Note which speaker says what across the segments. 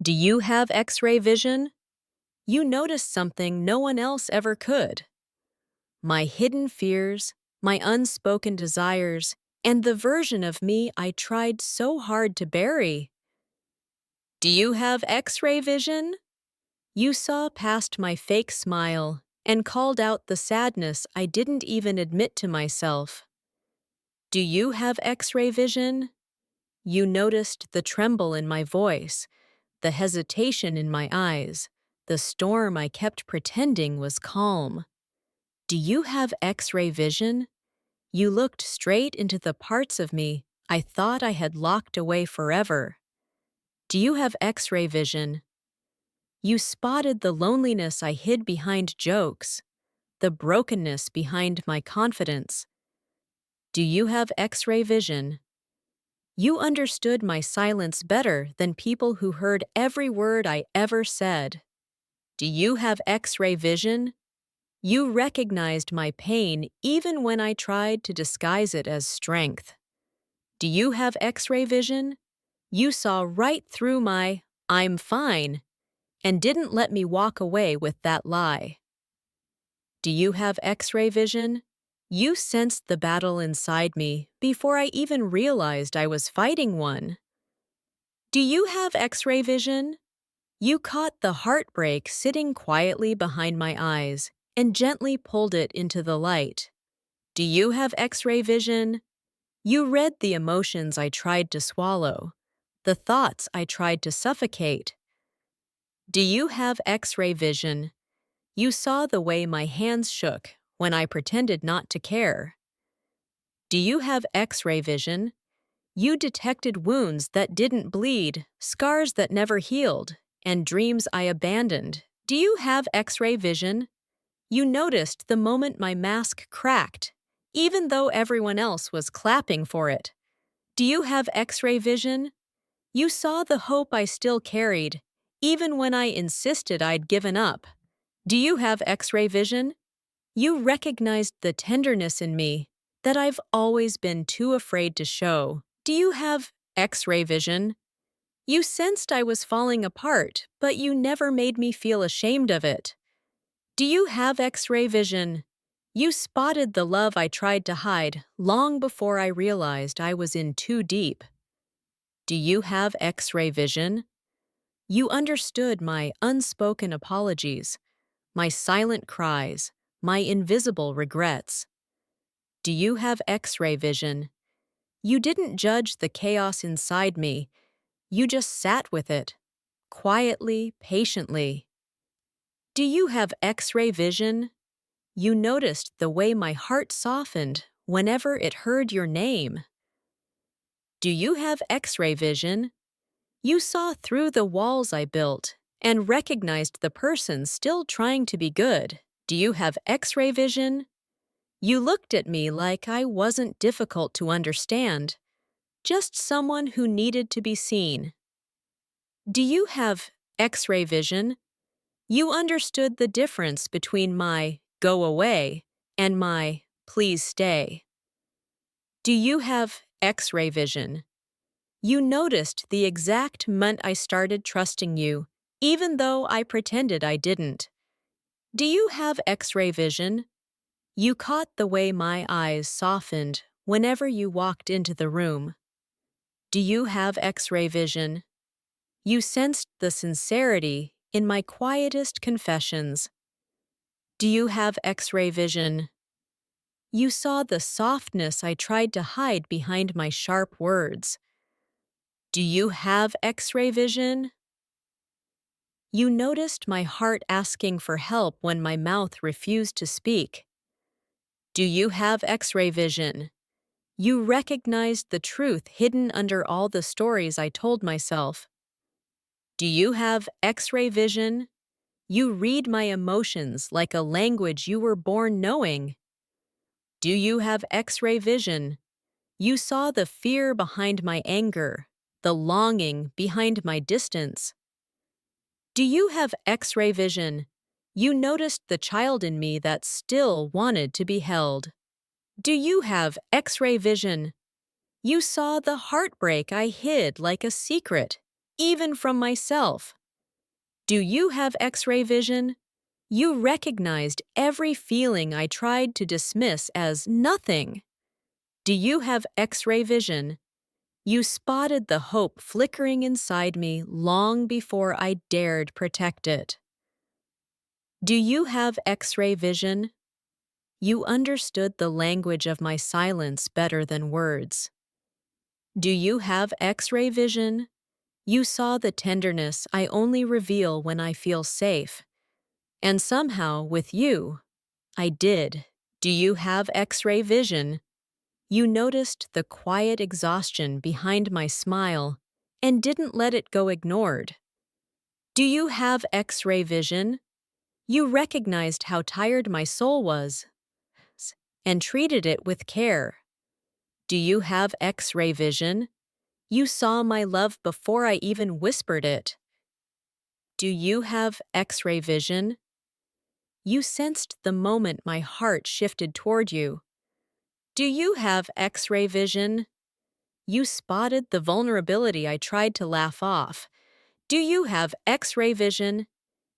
Speaker 1: Do you have X-ray vision? You noticed something no one else ever could. My hidden fears, my unspoken desires, and the version of me I tried so hard to bury. Do you have X-ray vision? You saw past my fake smile and called out the sadness I didn't even admit to myself. Do you have X-ray vision? You noticed the tremble in my voice, the hesitation in my eyes, the storm I kept pretending was calm. Do you have X-ray vision? You looked straight into the parts of me I thought I had locked away forever. Do you have X-ray vision? You spotted the loneliness I hid behind jokes, the brokenness behind my confidence. Do you have X-ray vision? You understood my silence better than people who heard every word I ever said. Do you have X-ray vision? You recognized my pain even when I tried to disguise it as strength. Do you have X-ray vision? You saw right through my "I'm fine" and didn't let me walk away with that lie. Do you have X-ray vision? You sensed the battle inside me before I even realized I was fighting one. Do you have X-ray vision? You caught the heartbreak sitting quietly behind my eyes and gently pulled it into the light. Do you have X-ray vision? You read the emotions I tried to swallow, the thoughts I tried to suffocate. Do you have X-ray vision? You saw the way my hands shook when I pretended not to care. Do you have X-ray vision? You detected wounds that didn't bleed, scars that never healed, and dreams I abandoned. Do you have X-ray vision? You noticed the moment my mask cracked, even though everyone else was clapping for it. Do you have X-ray vision? You saw the hope I still carried, even when I insisted I'd given up. Do you have X-ray vision? You recognized the tenderness in me that I've always been too afraid to show. Do you have X-ray vision? You sensed I was falling apart, but you never made me feel ashamed of it. Do you have X-ray vision? You spotted the love I tried to hide long before I realized I was in too deep. Do you have X-ray vision? You understood my unspoken apologies, my silent cries, my invisible regrets. Do you have X-ray vision? You didn't judge the chaos inside me, you just sat with it, quietly, patiently. Do you have X-ray vision? You noticed the way my heart softened whenever it heard your name. Do you have X-ray vision? You saw through the walls I built and recognized the person still trying to be good. Do you have X-ray vision? You looked at me like I wasn't difficult to understand, just someone who needed to be seen. Do you have X-ray vision? You understood the difference between my "go away" and my "please stay." Do you have X-ray vision? You noticed the exact moment I started trusting you, even though I pretended I didn't. Do you have X-ray vision? You caught the way my eyes softened whenever you walked into the room. Do you have X-ray vision? You sensed the sincerity in my quietest confessions. Do you have X-ray vision? You saw the softness I tried to hide behind my sharp words. Do you have X-ray vision? You noticed my heart asking for help when my mouth refused to speak. Do you have X-ray vision? You recognized the truth hidden under all the stories I told myself. Do you have X-ray vision? You read my emotions like a language you were born knowing. Do you have X-ray vision? You saw the fear behind my anger, the longing behind my distance. Do you have X-ray vision? You noticed the child in me that still wanted to be held. Do you have X-ray vision? You saw the heartbreak I hid like a secret, even from myself. Do you have X-ray vision? You recognized every feeling I tried to dismiss as nothing. Do you have X-ray vision? You spotted the hope flickering inside me long before I dared protect it. Do you have X-ray vision? You understood the language of my silence better than words. Do you have X-ray vision? You saw the tenderness I only reveal when I feel safe. And somehow, with you, I did. Do you have X-ray vision? You noticed the quiet exhaustion behind my smile and didn't let it go ignored. Do you have X-ray vision? You recognized how tired my soul was and treated it with care. Do you have X-ray vision? You saw my love before I even whispered it. Do you have X-ray vision? You sensed the moment my heart shifted toward you. Do you have X-ray vision? You spotted the vulnerability I tried to laugh off. Do you have X-ray vision?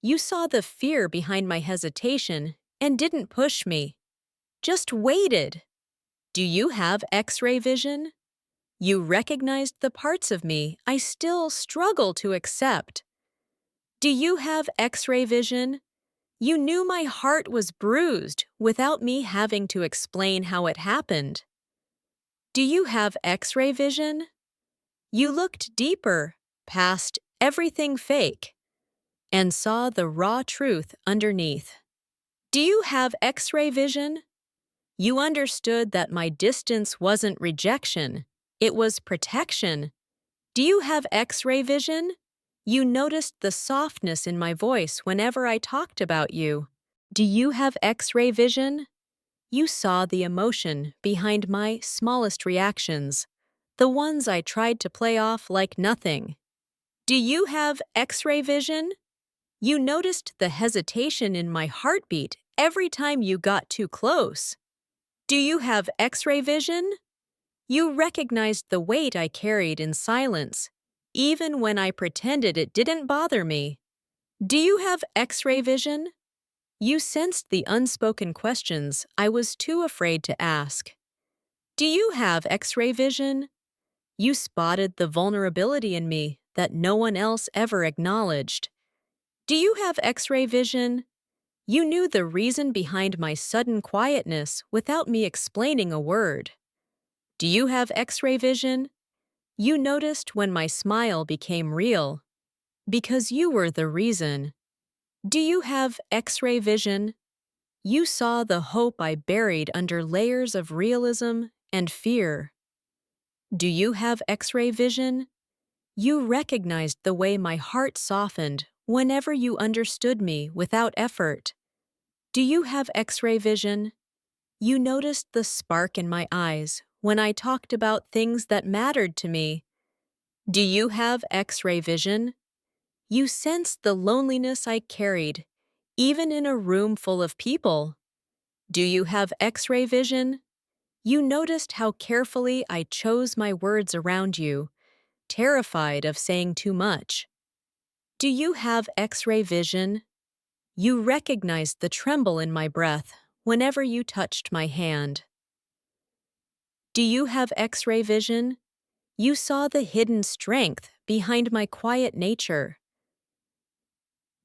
Speaker 1: You saw the fear behind my hesitation and didn't push me, just waited. Do you have X-ray vision? You recognized the parts of me I still struggle to accept. Do you have X-ray vision? You knew my heart was bruised without me having to explain how it happened. Do you have X-ray vision? You looked deeper, past everything fake, and saw the raw truth underneath. Do you have X-ray vision? You understood that my distance wasn't rejection, it was protection. Do you have X-ray vision? You noticed the softness in my voice whenever I talked about you. Do you have X-ray vision? You saw the emotion behind my smallest reactions, the ones I tried to play off like nothing. Do you have X-ray vision? You noticed the hesitation in my heartbeat every time you got too close. Do you have X-ray vision? You recognized the weight I carried in silence, even when I pretended it didn't bother me. Do you have X-ray vision? You sensed the unspoken questions I was too afraid to ask. Do you have X-ray vision? You spotted the vulnerability in me that no one else ever acknowledged. Do you have X-ray vision? You knew the reason behind my sudden quietness without me explaining a word. Do you have X-ray vision? You noticed when my smile became real, because you were the reason. Do you have X-ray vision? You saw the hope I buried under layers of realism and fear. Do you have X-ray vision? You recognized the way my heart softened whenever you understood me without effort. Do you have X-ray vision? You noticed the spark in my eyes when I talked about things that mattered to me. Do you have X-ray vision? You sensed the loneliness I carried, even in a room full of people. Do you have X-ray vision? You noticed how carefully I chose my words around you, terrified of saying too much. Do you have X-ray vision? You recognized the tremble in my breath whenever you touched my hand. Do you have X-ray vision? You saw the hidden strength behind my quiet nature.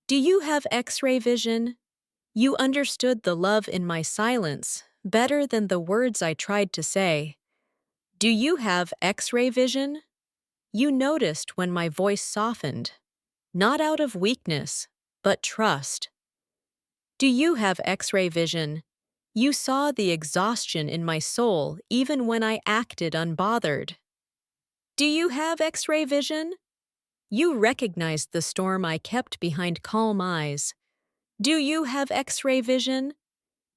Speaker 1: Do you have X-ray vision? You understood the love in my silence better than the words I tried to say. Do you have X-ray vision? You noticed when my voice softened, not out of weakness, but trust. Do you have X-ray vision? You saw the exhaustion in my soul even when I acted unbothered. Do you have X-ray vision? You recognized the storm I kept behind calm eyes. Do you have X-ray vision?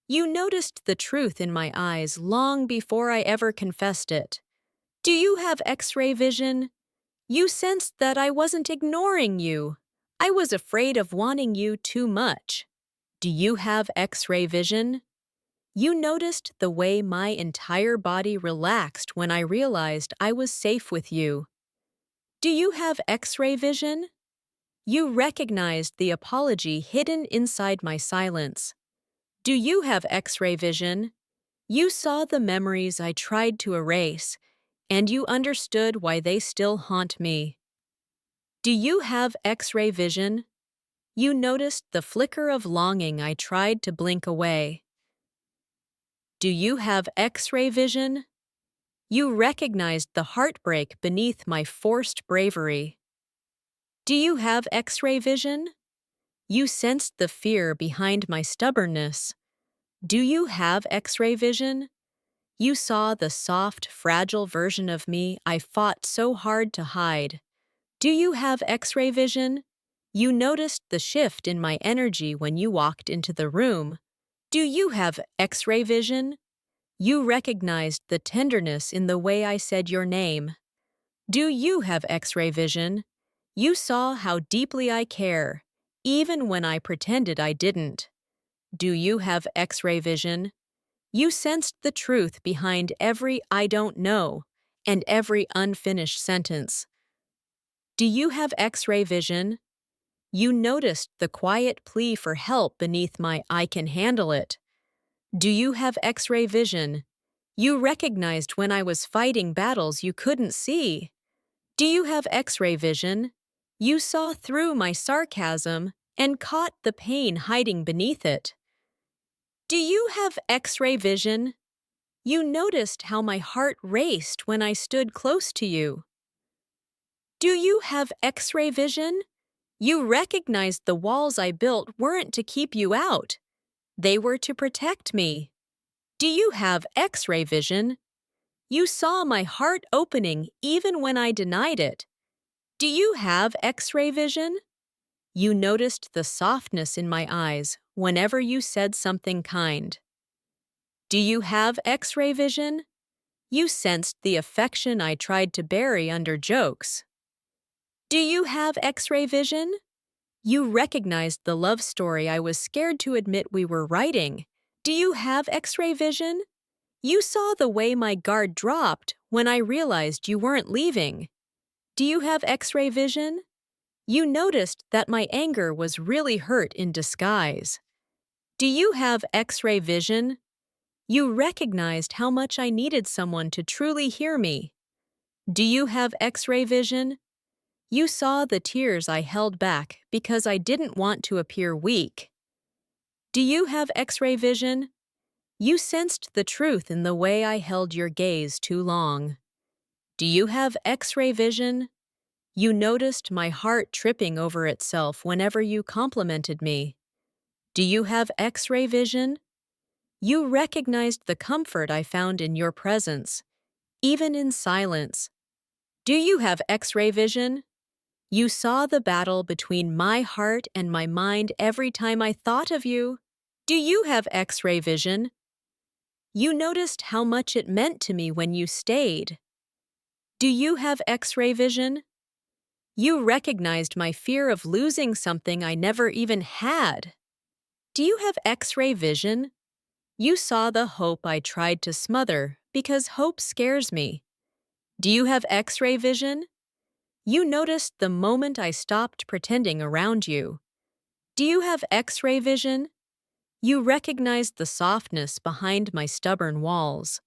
Speaker 1: You noticed the truth in my eyes long before I ever confessed it. Do you have X-ray vision? You sensed that I wasn't ignoring you. I was afraid of wanting you too much. Do you have X-ray vision? You noticed the way my entire body relaxed when I realized I was safe with you. Do you have X-ray vision? You recognized the apology hidden inside my silence. Do you have X-ray vision? You saw the memories I tried to erase, and you understood why they still haunt me. Do you have X-ray vision? You noticed the flicker of longing I tried to blink away. Do you have X-ray vision? You recognized the heartbreak beneath my forced bravery. Do you have X-ray vision? You sensed the fear behind my stubbornness. Do you have X-ray vision? You saw the soft, fragile version of me I fought so hard to hide. Do you have X-ray vision? You noticed the shift in my energy when you walked into the room. Do you have X-ray vision? You recognized the tenderness in the way I said your name. Do you have X-ray vision? You saw how deeply I care, even when I pretended I didn't. Do you have X-ray vision? You sensed the truth behind every "I don't know" and every unfinished sentence. Do you have X-ray vision? You noticed the quiet plea for help beneath my "I can handle it." Do you have X-ray vision? You recognized when I was fighting battles you couldn't see. Do you have X-ray vision? You saw through my sarcasm and caught the pain hiding beneath it. Do you have X-ray vision? You noticed how my heart raced when I stood close to you. Do you have X-ray vision? You recognized the walls I built weren't to keep you out. They were to protect me. Do you have X-ray vision? You saw my heart opening even when I denied it. Do you have X-ray vision? You noticed the softness in my eyes whenever you said something kind. Do you have X-ray vision? You sensed the affection I tried to bury under jokes. Do you have X-ray vision? You recognized the love story I was scared to admit we were writing. Do you have X-ray vision? You saw the way my guard dropped when I realized you weren't leaving. Do you have X-ray vision? You noticed that my anger was really hurt in disguise. Do you have X-ray vision? You recognized how much I needed someone to truly hear me. Do you have X-ray vision? You saw the tears I held back because I didn't want to appear weak. Do you have X-ray vision? You sensed the truth in the way I held your gaze too long. Do you have X-ray vision? You noticed my heart tripping over itself whenever you complimented me. Do you have X-ray vision? You recognized the comfort I found in your presence, even in silence. Do you have X-ray vision? You saw the battle between my heart and my mind every time I thought of you. Do you have X-ray vision? You noticed how much it meant to me when you stayed. Do you have X-ray vision? You recognized my fear of losing something I never even had. Do you have X-ray vision? You saw the hope I tried to smother because hope scares me. Do you have X-ray vision? You noticed the moment I stopped pretending around you. Do you have X-ray vision? You recognized the softness behind my stubborn walls.